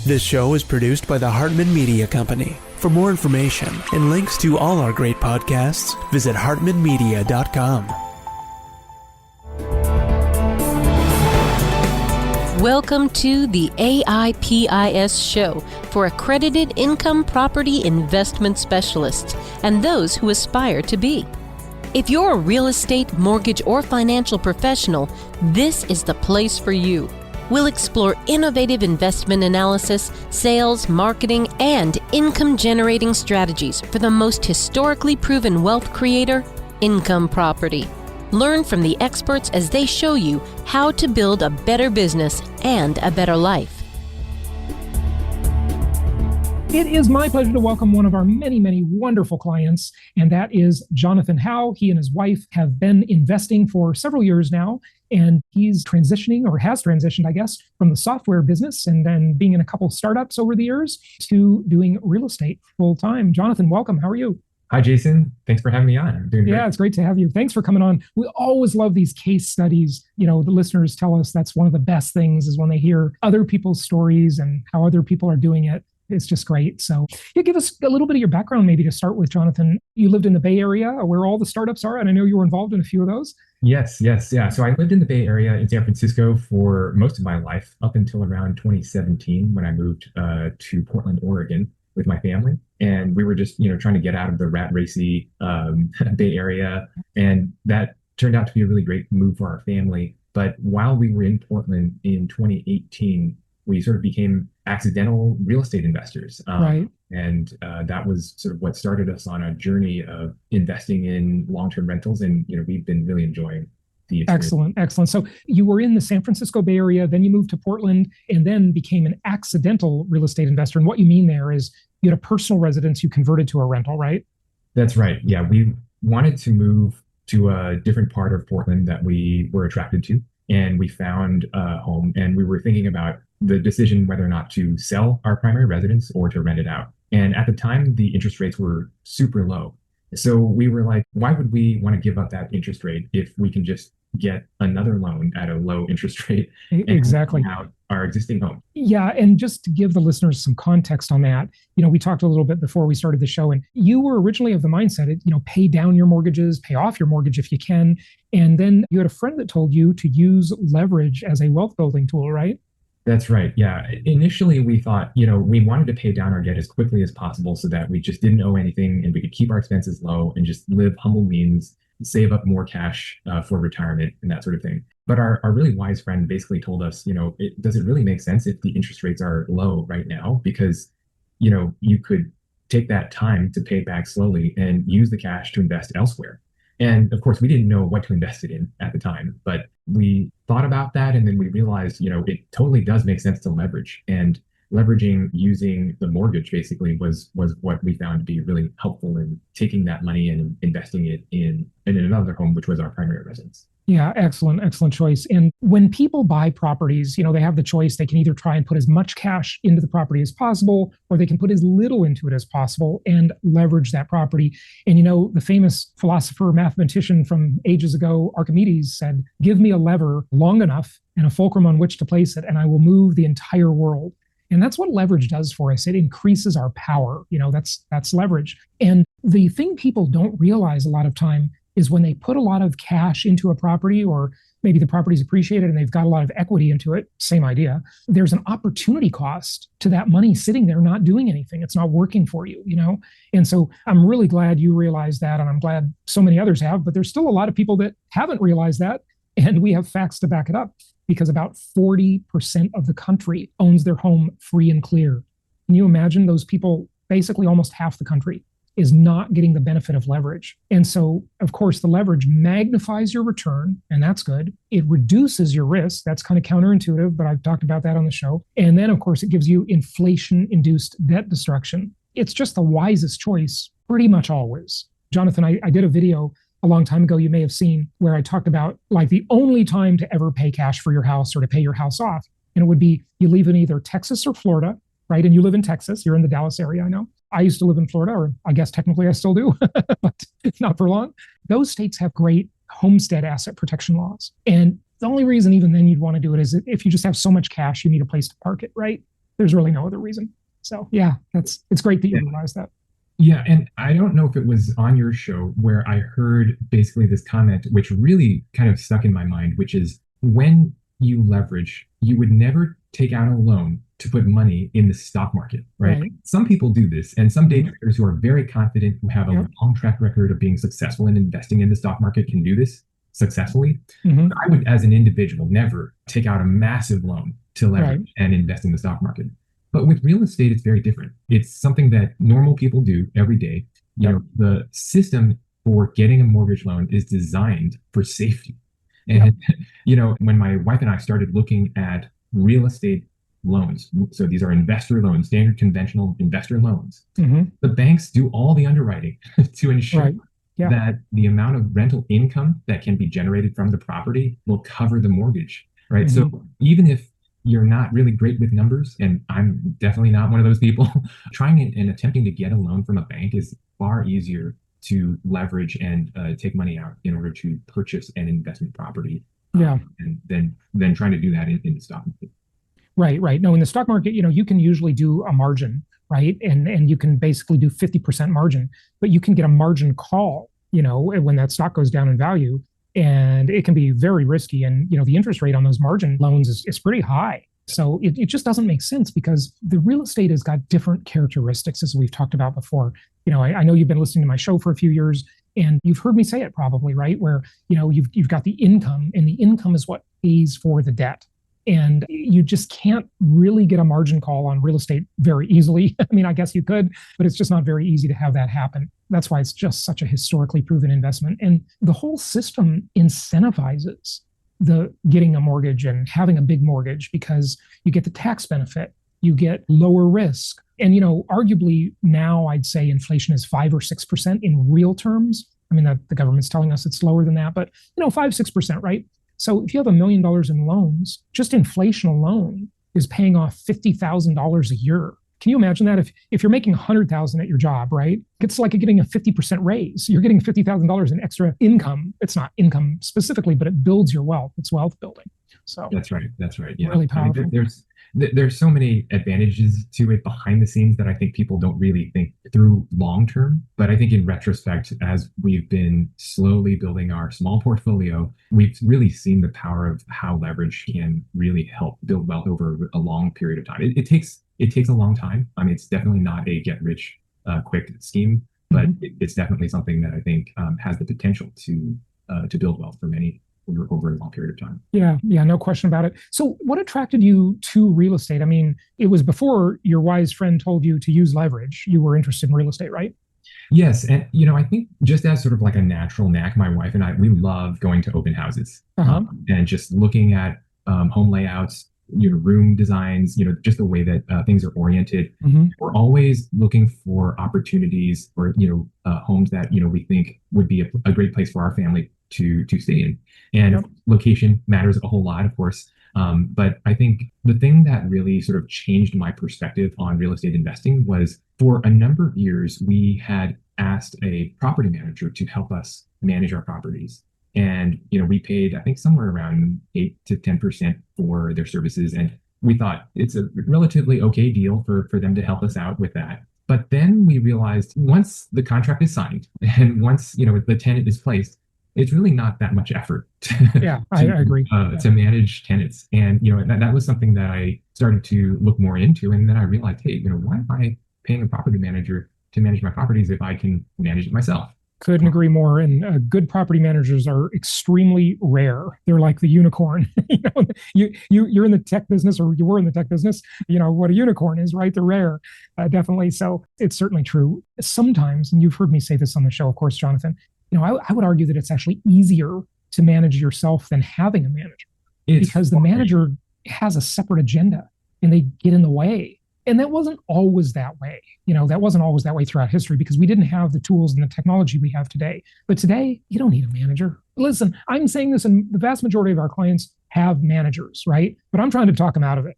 This show is produced by the Hartman Media Company. For more information and links to all our great podcasts, visit hartmanmedia.com. Welcome to the AIPIS show for accredited income property investment specialists and those who aspire to be. If you're a real estate, mortgage, or financial professional, this is the place for you. We'll explore innovative investment analysis, sales, marketing, and income-generating strategies for the most historically proven wealth creator, income property. Learn from the experts as they show you how to build a better business and a better life. It is my pleasure to welcome one of our many, many wonderful clients, and that is Jonathan Hau. He and his wife have been investing for several years now, and he's transitioning, or has transitioned, I guess, from the software business and then being in a couple startups over the years to doing real estate full time. Jonathan, welcome. How are you? Hi, Jason. Thanks for having me on. I'm doing great. Yeah, it's great to have you. Thanks for coming on. We always love these case studies. You know, the listeners tell us that's one of the best things is when they hear other people's stories and how other people are doing it. It's just great. So give us a little bit of your background maybe to start with, Jonathan. You lived in the Bay Area where all the startups are, and I know you were involved in a few of those. Yes. Yeah. So I lived in the Bay Area in San Francisco for most of my life up until around 2017 when I moved to Portland, Oregon with my family. And we were just, trying to get out of the rat racy Bay Area. And that turned out to be a really great move for our family. But while we were in Portland in 2018, we sort of became accidental real estate investors. Right. And that was sort of what started us on a journey of investing in long-term rentals. And, we've been really enjoying the experience. Excellent. So you were in the San Francisco Bay Area, then you moved to Portland and then became an accidental real estate investor. And what you mean there is you had a personal residence you converted to a rental, right? That's right. Yeah. We wanted to move to a different part of Portland that we were attracted to. And we found a home, and we were thinking about the decision whether or not to sell our primary residence or to rent it out. And at the time, the interest rates were super low. So we were like, why would we want to give up that interest rate if we can just get another loan at a low interest rate and exactly rent out our existing home? Yeah. And just to give the listeners some context on that, we talked a little bit before we started the show, and you were originally of the mindset, pay down your mortgages, pay off your mortgage if you can. And then you had a friend that told you to use leverage as a wealth building tool, right? That's right. Yeah. Initially, we thought, we wanted to pay down our debt as quickly as possible so that we just didn't owe anything and we could keep our expenses low and just live humble means, save up more cash for retirement and that sort of thing. But our really wise friend basically told us, does it really make sense if the interest rates are low right now? Because, you could take that time to pay it back slowly and use the cash to invest elsewhere. And of course, we didn't know what to invest it in at the time, but we thought about that. And then we realized, it totally does make sense to leverage. And leveraging using the mortgage basically was what we found to be really helpful in taking that money and investing it in another home, which was our primary residence. Yeah, excellent choice. And when people buy properties, they have the choice. They can either try and put as much cash into the property as possible, or they can put as little into it as possible and leverage that property. And, the famous philosopher, mathematician from ages ago, Archimedes, said, give me a lever long enough and a fulcrum on which to place it, and I will move the entire world. And that's what leverage does for us. It increases our power. That's leverage. And the thing people don't realize a lot of time is when they put a lot of cash into a property, or maybe the property's appreciated and they've got a lot of equity into it, same idea, there's an opportunity cost to that money sitting there not doing anything. It's not working for you, And so I'm really glad you realized that, and I'm glad so many others have, but there's still a lot of people that haven't realized that, and we have facts to back it up, because about 40% of the country owns their home free and clear. Can you imagine those people? Basically almost half the country is not getting the benefit of leverage. And so, of course, the leverage magnifies your return, and that's good. It reduces your risk. That's kind of counterintuitive, but I've talked about that on the show. And then, of course, it gives you inflation-induced debt destruction. It's just the wisest choice pretty much always. Jonathan, I did a video a long time ago you may have seen where I talked about like the only time to ever pay cash for your house or to pay your house off. And it would be you live in either Texas or Florida, right? And you live in Texas. You're in the Dallas area, I know. I used to live in Florida, or I guess technically I still do, but not for long. Those states have great homestead asset protection laws. And the only reason even then you'd want to do it is if you just have so much cash, you need a place to park it, right? There's really no other reason. So yeah, it's great that you Yeah. realize that. Yeah, and I don't know if it was on your show where I heard basically this comment, which really kind of stuck in my mind, which is when you leverage, you would never take out a loan to put money in the stock market, right? Right. Some people do this, and some day Mhm. traders who are very confident, who have a Yep. long track record of being successful in investing in the stock market can do this successfully. Hmm. I would, as an individual, never take out a massive loan to Right. leverage and invest in the stock market. But with real estate, it's very different. It's something that normal people do every day. You Yep. know, the system for getting a mortgage loan is designed for safety. Yep. And, when my wife and I started looking at real estate loans, so these are investor loans, standard conventional investor loans, Hmm. the banks do all the underwriting to ensure Right. Yeah. that the amount of rental income that can be generated from the property will cover the mortgage, right? Hmm. So even if you're not really great with numbers, and I'm definitely not one of those people, trying and attempting to get a loan from a bank is far easier to leverage and take money out in order to purchase an investment property, Yeah. and then trying to do that in the stock market. Right, right. No, in the stock market, you can usually do a margin, right? And you can basically do 50% margin, but you can get a margin call, when that stock goes down in value. And it can be very risky. And the interest rate on those margin loans is pretty high. So it just doesn't make sense because the real estate has got different characteristics, as we've talked about before. I know you've been listening to my show for a few years and you've heard me say it probably, right? Where, you've got the income and the income is what pays for the debt. And you just can't really get a margin call on real estate very easily. I mean, I guess you could, but it's just not very easy to have that happen. That's why it's just such a historically proven investment. And the whole system incentivizes the getting a mortgage and having a big mortgage because you get the tax benefit, you get lower risk. And, arguably now I'd say inflation is 5 or 6% in real terms. I mean, the government's telling us it's lower than that, but 5, 6%, right? So if you have $1 million in loans, just inflation alone is paying off $50,000 a year. Can you imagine that? If you're making $100,000 at your job, right? It's like getting a 50% raise. You're getting $50,000 in extra income. It's not income specifically, but it builds your wealth. It's wealth building. So That's right. That's right. Yeah. really I mean, powerful. there's so many advantages to it behind the scenes that I think people don't really think through long term. But I think in retrospect, as we've been slowly building our small portfolio, we've really seen the power of how leverage can really help build wealth over a long period of time. It takes a long time. I mean, it's definitely not a get rich quick scheme, but it's definitely something that I think has the potential to build wealth for many over a long period of time. Yeah, yeah, no question about it. So, what attracted you to real estate? I mean, it was before your wise friend told you to use leverage. You were interested in real estate, right? Yes, and I think just as sort of like a natural knack, my wife and I, we love going to open houses, Uh-huh. and just looking at home layouts, room designs, just the way that things are oriented. Mm-hmm. We're always looking for opportunities for homes that we think would be a great place for our family to stay in. And Yep. location matters a whole lot, of course. But I think the thing that really sort of changed my perspective on real estate investing was for a number of years, we had asked a property manager to help us manage our properties. And, we paid, I think, somewhere around 8 to 10% for their services. And we thought it's a relatively okay deal for them to help us out with that. But then we realized once the contract is signed and once, the tenant is placed, it's really not that much effort Yeah, I agree. to manage tenants. And, that was something that I started to look more into. And then I realized, hey, why am I paying a property manager to manage my properties if I can manage it myself? Couldn't agree more. And good property managers are extremely rare. They're like the unicorn. You're in the tech business, or you were in the tech business. You know what a unicorn is, right? They're rare, definitely. So it's certainly true. Sometimes, and you've heard me say this on the show, of course, Jonathan. I would argue that it's actually easier to manage yourself than having a manager, because the manager has a separate agenda and they get in the way. And that wasn't always that way. That wasn't always that way throughout history because we didn't have the tools and the technology we have today. But today, you don't need a manager. Listen, I'm saying this, and the vast majority of our clients have managers, right? But I'm trying to talk them out of it.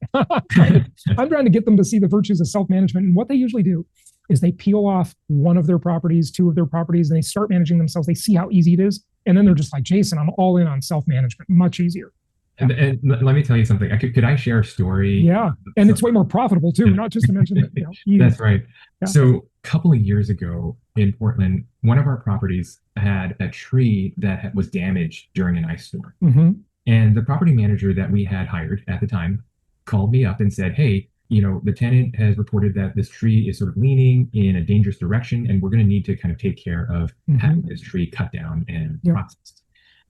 I'm trying to get them to see the virtues of self-management. And what they usually do is they peel off one of their properties, two of their properties, and they start managing themselves. They see how easy it is. And then they're just like, Jason, I'm all in on self-management. Much easier. And let me tell you something. Could I share a story? Yeah. And it's way more profitable too, not just to mention that, That's right. Yeah. So a couple of years ago in Portland, one of our properties had a tree that was damaged during an ice storm. Mm-hmm. And the property manager that we had hired at the time called me up and said, "Hey, the tenant has reported that this tree is sort of leaning in a dangerous direction, and we're going to need to kind of take care of having this tree cut down and processed."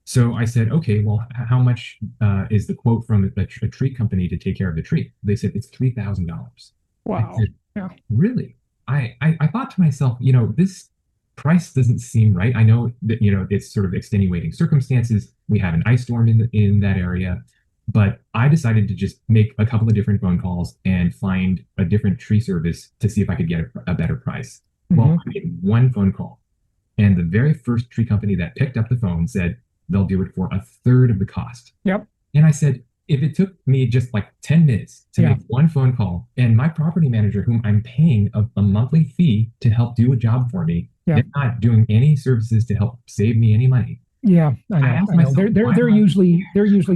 So I said, "Okay, well, how much is the quote from a tree company to take care of the tree?" They said it's $3,000. Wow. Yeah. Really? I thought to myself, this price doesn't seem right. I know that, it's sort of extenuating circumstances. We had an ice storm in that area, but I decided to just make a couple of different phone calls and find a different tree service to see if I could get a better price. Well, I made one phone call, and the very first tree company that picked up the phone said they'll do it for a third of the cost. Yep. And I said, if it took me just like 10 minutes to make one phone call, and my property manager, whom I'm paying a monthly fee to help do a job for me, they're not doing any services to help save me any money. Yeah, I know. Myself, they're usually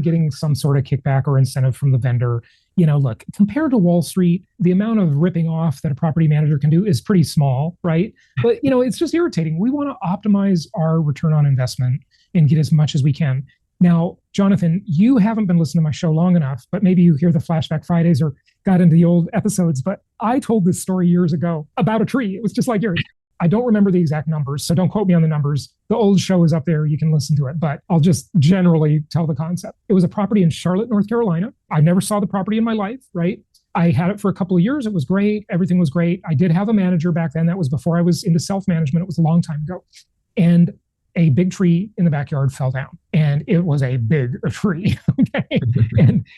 getting some sort of kickback or incentive from the vendor. Look, compared to Wall Street, the amount of ripping off that a property manager can do is pretty small, right? But it's just irritating. We want to optimize our return on investment and get as much as we can. Now, Jonathan, you haven't been listening to my show long enough, but maybe you hear the Flashback Fridays or got into the old episodes. But I told this story years ago about a tree. It was just like yours. I don't remember the exact numbers, so don't quote me on the numbers. The old show is up there. You can listen to it, but I'll just generally tell the concept. It was a property in Charlotte, North Carolina. I never saw the property in my life, right? I had it for a couple of years. It was great. Everything was great. I did have a manager back then. That was before I was into self-management. It was a long time ago. And a big tree in the backyard fell down, and it was a big tree. Okay.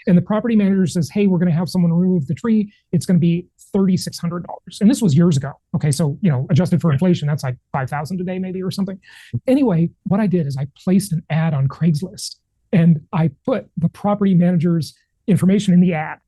and the property manager says, "Hey, we're going to have someone remove the tree. It's going to be $3,600." And this was years ago. Okay. So, adjusted for inflation, that's like 5,000 today, maybe, or something. Anyway, what I did is I placed an ad on Craigslist, and I put the property manager's information in the ad.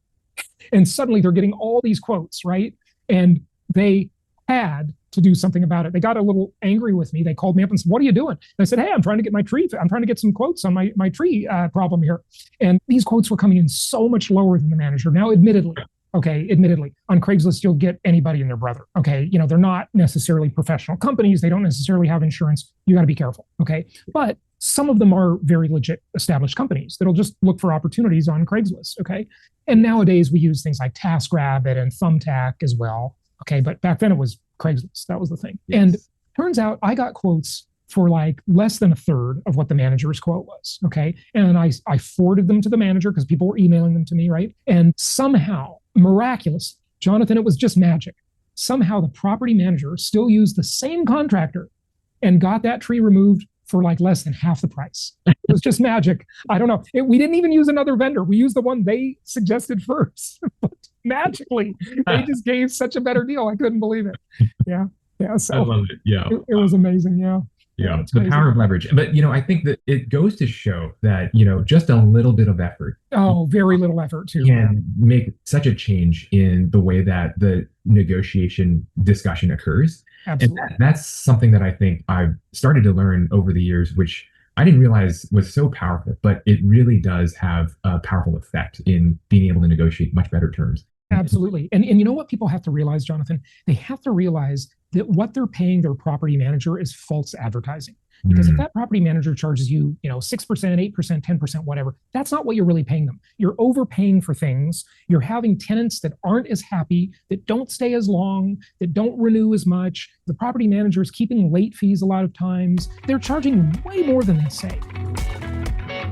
And suddenly they're getting all these quotes, right? And they had to do something about it. They got a little angry with me. They called me up and said, "What are you doing?" And I said, "Hey, I'm trying to get my tree. I'm trying to get some quotes on my tree problem here." And these quotes were coming in so much lower than the manager. Now, admittedly, on Craigslist, you'll get anybody and their brother. Okay. They're not necessarily professional companies. They don't necessarily have insurance. You got to be careful. Okay. But some of them are very legit established companies that'll just look for opportunities on Craigslist. Okay. And nowadays we use things like TaskRabbit and Thumbtack as well. Okay. But back then it was Craigslist. That was the thing. Yes. And turns out I got quotes for like less than a third of what the manager's quote was. Okay. And I forwarded them to the manager because people were emailing them to me. Right. And somehow, miraculously, Jonathan, it was just magic. Somehow the property manager still used the same contractor and got that tree removed for like less than half the price. It was just magic. I don't know. We didn't even use another vendor. We used the one they suggested first. But magically, they just gave such a better deal. I couldn't believe it. Yeah. Yeah. So I love it. Yeah. It was amazing. Yeah. Yeah, the power of leverage. But, I think that it goes to show that, just a little bit of effort. Oh, very little effort too. Can make such a change in the way that the negotiation discussion occurs. Absolutely. And that's something that I think I've started to learn over the years, which I didn't realize was so powerful, but it really does have a powerful effect in being able to negotiate much better terms. Absolutely. And you know what people have to realize, Jonathan? They have to realize that what they're paying their property manager is false advertising. Because if that property manager charges you, 6%, 8%, 10%, whatever, that's not what you're really paying them. You're overpaying for things. You're having tenants that aren't as happy, that don't stay as long, that don't renew as much. The property manager is keeping late fees a lot of times. They're charging way more than they say.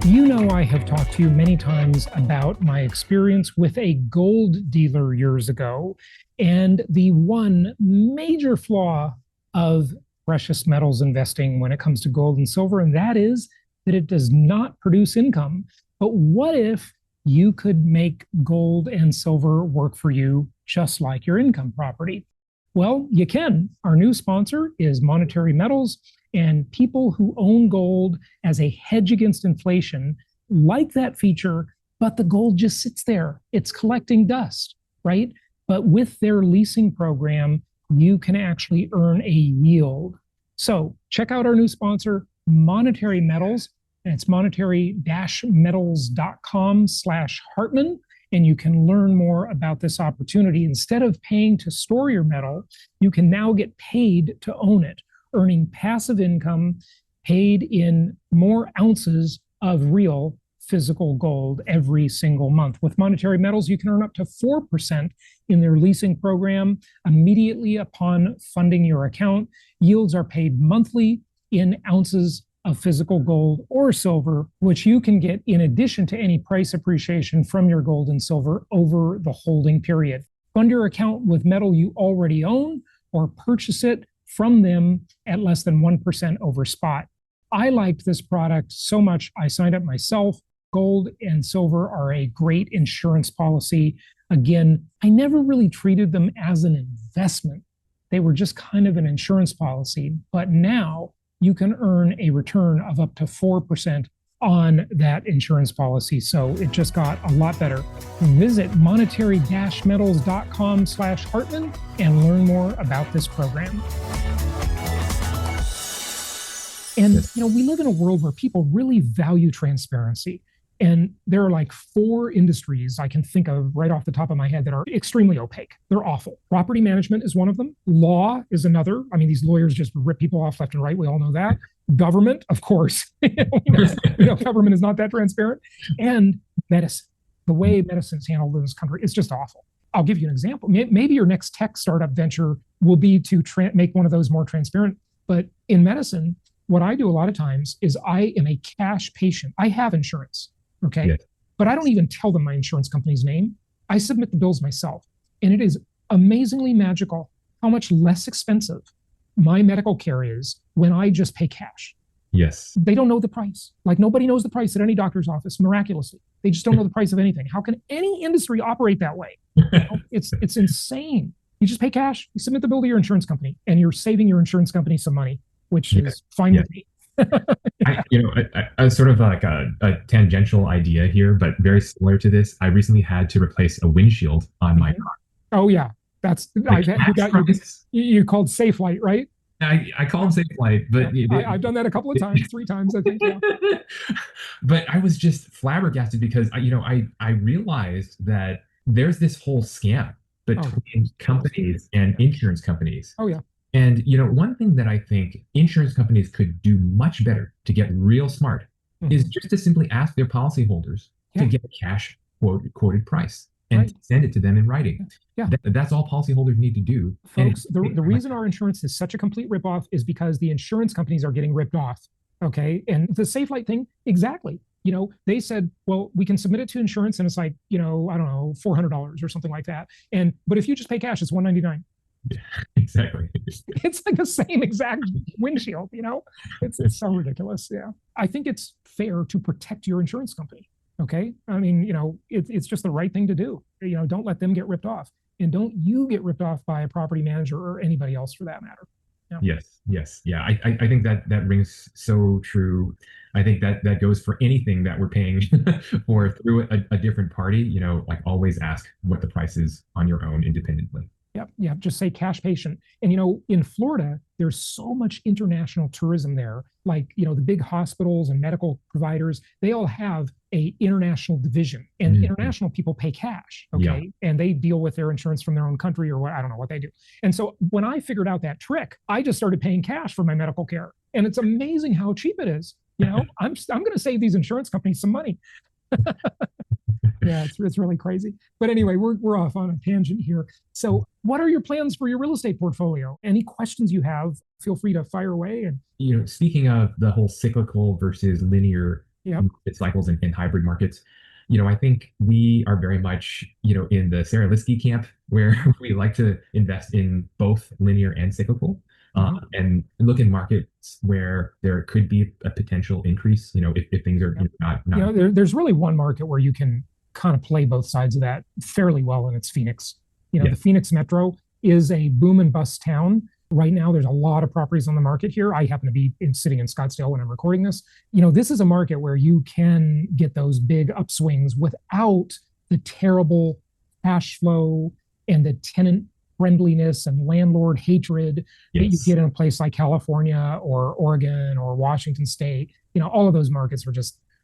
I have talked to you many times about my experience with a gold dealer years ago, and the one major flaw of precious metals investing when it comes to gold and silver, and that is that it does not produce income. But what if you could make gold and silver work for you just like your income property? Well, you can. Our new sponsor is Monetary Metals, and people who own gold as a hedge against inflation like that feature, but the gold just sits there. It's collecting dust, right? But with their leasing program, you can actually earn a yield. So check out our new sponsor, Monetary Metals. and it's monetary-metals.com/Hartman. And you can learn more about this opportunity. Instead of paying to store your metal, you can now get paid to own it, earning passive income paid in more ounces of real physical gold every single month. With Monetary Metals, you can earn up to 4% in their leasing program immediately upon funding your account. Yields are paid monthly in ounces of physical gold or silver, which you can get in addition to any price appreciation from your gold and silver over the holding period. Fund your account with metal you already own or purchase it from them at less than 1% over spot. I liked this product so much, I signed up myself. Gold and silver are a great insurance policy. Again, I never really treated them as an investment. They were just kind of an insurance policy. But now you can earn a return of up to 4% on that insurance policy. So it just got a lot better. Visit monetary-metals.com/Hartman and learn more about this program. And, we live in a world where people really value transparency. And there are like 4 industries I can think of right off the top of my head that are extremely opaque. They're awful. Property management is one of them. Law is another. I mean, these lawyers just rip people off left and right. We all know that. Government, of course. Government is not that transparent. And medicine. The way medicine is handled in this country is just awful. I'll give you an example. Maybe your next tech startup venture will be to make one of those more transparent. But in medicine, what I do a lot of times is I am a cash patient. I have insurance. Okay. Yes. But I don't even tell them my insurance company's name. I submit the bills myself. And it is amazingly magical how much less expensive my medical care is when I just pay cash. Yes. They don't know the price. Like nobody knows the price at any doctor's office, miraculously. They just don't know the price of anything. How can any industry operate that way? It's insane. You just pay cash, you submit the bill to your insurance company, and you're saving your insurance company some money, which is fine with me. I sort of like a tangential idea here, but very similar to this. I recently had to replace a windshield on my car. Oh yeah, that's you called Safelite, right? I call them Safelite, but I've done that a couple of times, 3 times, I think. Yeah. But I was just flabbergasted because I realized that there's this whole scam between companies and insurance companies. Oh yeah. And, one thing that I think insurance companies could do much better to get real smart is just to simply ask their policyholders to get a cash quoted price and send it to them in writing. Yeah. That's all policyholders need to do. Folks, the reason our insurance is such a complete ripoff is because the insurance companies are getting ripped off. Okay. And the Safelite thing, exactly. They said, well, we can submit it to insurance and it's like, I don't know, $400 or something like that. But if you just pay cash, it's $199. Yeah, exactly. It's like the same exact windshield, it's so ridiculous. Yeah. I think it's fair to protect your insurance company. Okay. I mean, it's just the right thing to do. Don't let them get ripped off, and don't you get ripped off by a property manager or anybody else for that matter. Yeah. Yes. Yeah. I think that rings so true. I think that goes for anything that we're paying for through a different party, like always ask what the price is on your own independently. Yep. Just say cash patient. And, in Florida, there's so much international tourism there. Like, the big hospitals and medical providers, they all have a international division, and international people pay cash. Okay. Yeah. And they deal with their insurance from their own country or what, I don't know what they do. And so when I figured out that trick, I just started paying cash for my medical care. And it's amazing how cheap it is. I'm going to save these insurance companies some money. Yeah, it's really crazy. But anyway, we're off on a tangent here. So what are your plans for your real estate portfolio? Any questions you have, feel free to fire away. And speaking of the whole cyclical versus linear market cycles and hybrid markets, I think we are very much, in the Sarah Liskey camp, where we like to invest in both linear and cyclical. And look in markets where there could be a potential increase, if things are not. There's really one market where you can kind of play both sides of that fairly well, and it's Phoenix. The Phoenix metro is a boom and bust town. Right now, there's a lot of properties on the market here. I happen to be sitting in Scottsdale when I'm recording this. This is a market where you can get those big upswings without the terrible cash flow and the tenant friendliness and landlord hatred that you Yes. get in a place like California or Oregon or Washington State. All of those markets are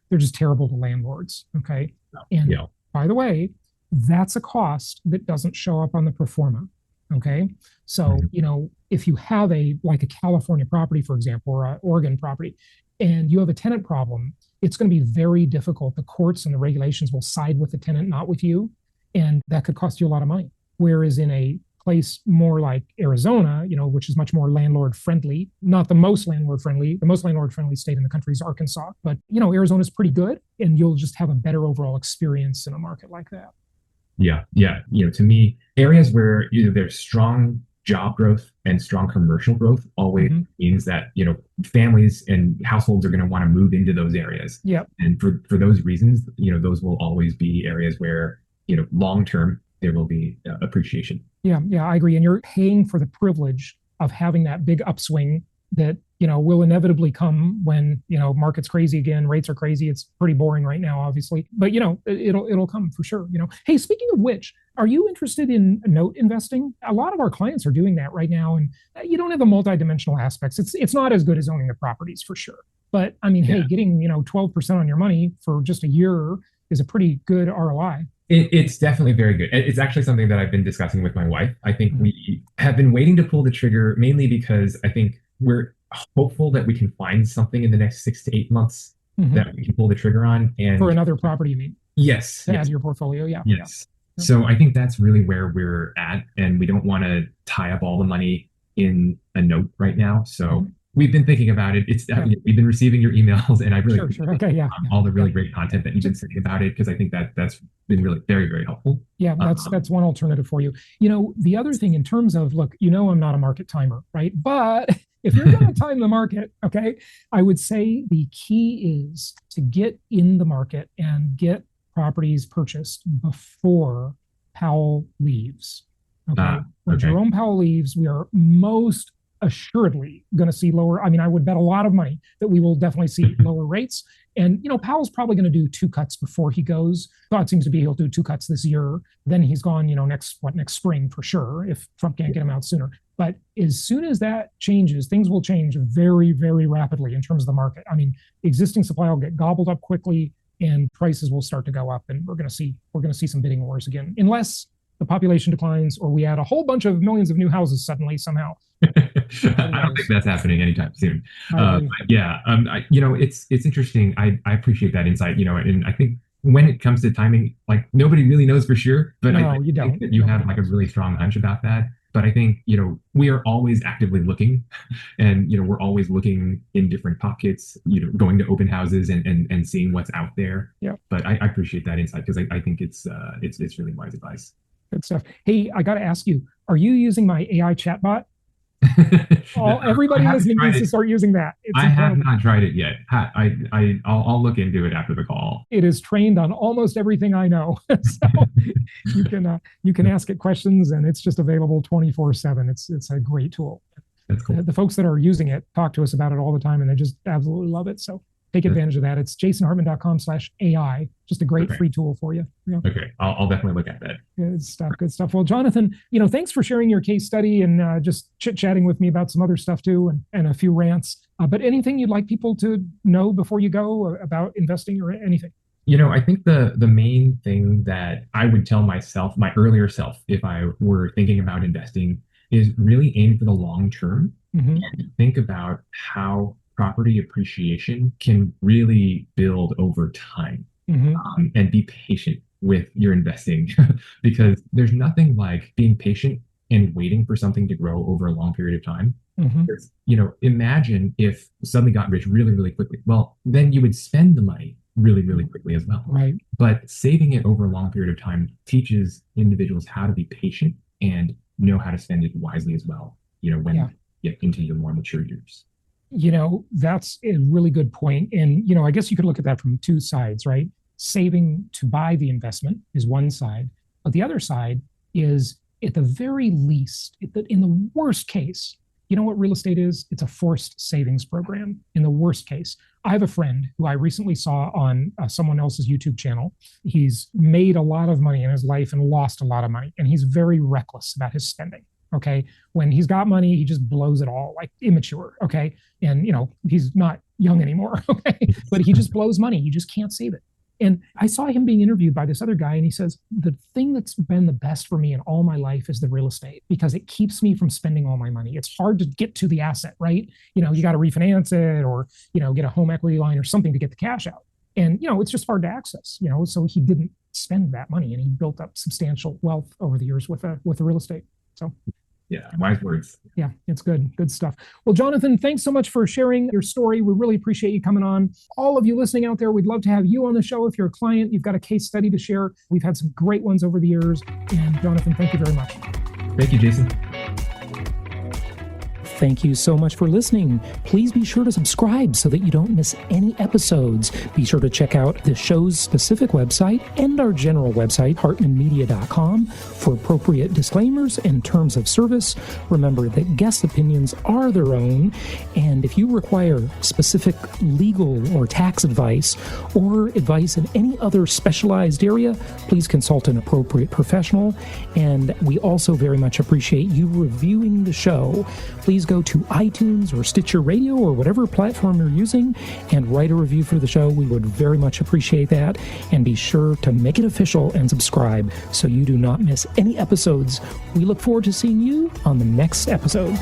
they're just terrible to landlords. Okay. And Yeah. by the way, that's a cost that doesn't show up on the pro forma. Okay. So, Mhm. if you have like a California property, for example, or an Oregon property, and you have a tenant problem, it's going to be very difficult. The courts and the regulations will side with the tenant, not with you. And that could cost you a lot of money. Whereas in a place more like Arizona, which is much more landlord friendly, not the most landlord friendly. The most landlord friendly state in the country is Arkansas, but Arizona's pretty good, and you'll just have a better overall experience in a market like that. Yeah, yeah. To me, areas where there's strong job growth and strong commercial growth always Mm-hmm. means that families and households are going to want to move into those areas. Yep. And for those reasons, those will always be areas where long term there will be appreciation. Yeah, yeah, I agree. And you're paying for the privilege of having that big upswing that will inevitably come when market's crazy again, rates are crazy. It's pretty boring right now, obviously, but it'll come for sure. Hey, speaking of which, are you interested in note investing? A lot of our clients are doing that right now, and you don't have the multidimensional aspects. It's not as good as owning the properties for sure. But I mean, hey, Yeah. getting 12% on your money for just a year is a pretty good ROI. It's definitely very good. It's actually something that I've been discussing with my wife. I think Mhm. we have been waiting to pull the trigger mainly because I think we're hopeful that we can find something in the next 6 to 8 months Mhm. that we can pull the trigger on. For And another property, you mean, yes, to add yes, to your portfolio? Yeah, yeah. yes. So I think that's really where we're at, and we don't want to tie up all the money in a note right now. So Mhm. we've been thinking about it. It's Yeah. we've been receiving your emails, and I really Sure, sure. appreciate Okay, yeah, yeah, all the yeah. really great content that you've been saying about it because I think that's been really very, very helpful. Yeah, that's one alternative for you. The other thing in terms of, look, I'm not a market timer, right? But if you're going to time the market, okay, I would say the key is to get in the market and get properties purchased before Powell leaves. Okay. When Okay. Jerome Powell leaves, we are most assuredly going to see lower. I mean, I would bet a lot of money that we will definitely see lower rates. And Powell's probably going to do two cuts before he goes. Thought seems to be he'll do two cuts this year. Then he's gone, next spring for sure if Trump can't get him out sooner. But as soon as that changes, things will change very, very rapidly in terms of the market. I mean, existing supply will get gobbled up quickly, and prices will start to go up, and we're going to see some bidding wars again, unless the population declines or we add a whole bunch of millions of new houses suddenly somehow. I don't think that's happening anytime soon. I agree. Yeah, it's interesting. I appreciate that insight. And I think when it comes to timing, like nobody really knows for sure, but I No, you think don't. that you Nobody have like a knows. really strong hunch about that. But I think we are always actively looking, and we're always looking in different pockets. Going to open houses and seeing what's out there. Yeah, But I appreciate that insight because I think it's really wise advice. good stuff. Hey, I got to ask you, are you using my AI chatbot? I Everybody haven't listening tried needs it. to start using that. It's I have incredible. not tried it yet. I'll look into it after the call. It is trained on almost everything I know. So you can ask it questions, and it's just available 24/7. It's a great tool. That's cool. The folks that are using it talk to us about it all the time, and they just absolutely love it. So take advantage of that. It's jasonhartman.com/AI. Just a great Okay. free tool for you. Yeah. Okay. I'll definitely look at that. Good stuff. Good stuff. Well, Jonathan, thanks for sharing your case study and just chit chatting with me about some other stuff too, and a few rants. But anything you'd like people to know before you go about investing or anything? I think the main thing that I would tell myself, my earlier self, if I were thinking about investing, is really aim for the long term Mm-hmm. and think about how property appreciation can really build over time. Mm-hmm. And be patient with your investing because there's nothing like being patient and waiting for something to grow over a long period of time. Mm-hmm. Imagine if suddenly got rich really, really quickly. Well, then you would spend the money really, really quickly as well. Right. But saving it over a long period of time teaches individuals how to be patient and know how to spend it wisely as well, when you get into your more mature years. That's a really good point. And, I guess you could look at that from two sides, right? Saving to buy the investment is one side. But the other side is, at the very least, in the worst case, what real estate is? It's a forced savings program in the worst case. I have a friend who I recently saw on someone else's YouTube channel. He's made a lot of money in his life and lost a lot of money, and he's very reckless about his spending. Okay. When he's got money, he just blows it all, like immature. Okay. And, he's not young anymore. Okay. But he just blows money. You just can't save it. And I saw him being interviewed by this other guy, and he says, the thing that's been the best for me in all my life is the real estate, because it keeps me from spending all my money. It's hard to get to the asset, right? You got to refinance it or, get a home equity line or something to get the cash out. And, it's just hard to access, so he didn't spend that money, and he built up substantial wealth over the years with the real estate. So. Yeah, wise words. Yeah, it's good. Good stuff. Well, Jonathan, thanks so much for sharing your story. We really appreciate you coming on. All of you listening out there, we'd love to have you on the show. If you're a client, you've got a case study to share. We've had some great ones over the years. And Jonathan, thank you very much. Thank you, Jason. Thank you so much for listening. Please be sure to subscribe so that you don't miss any episodes. Be sure to check out the show's specific website and our general website, hartmanmedia.com, for appropriate disclaimers and terms of service. Remember that guest opinions are their own, and if you require specific legal or tax advice or advice in any other specialized area, please consult an appropriate professional. And we also very much appreciate you reviewing the show. Please go to iTunes or Stitcher Radio or whatever platform you're using and write a review for the show. We would very much appreciate that. And be sure to make it official and subscribe so you do not miss any episodes. We look forward to seeing you on the next episode.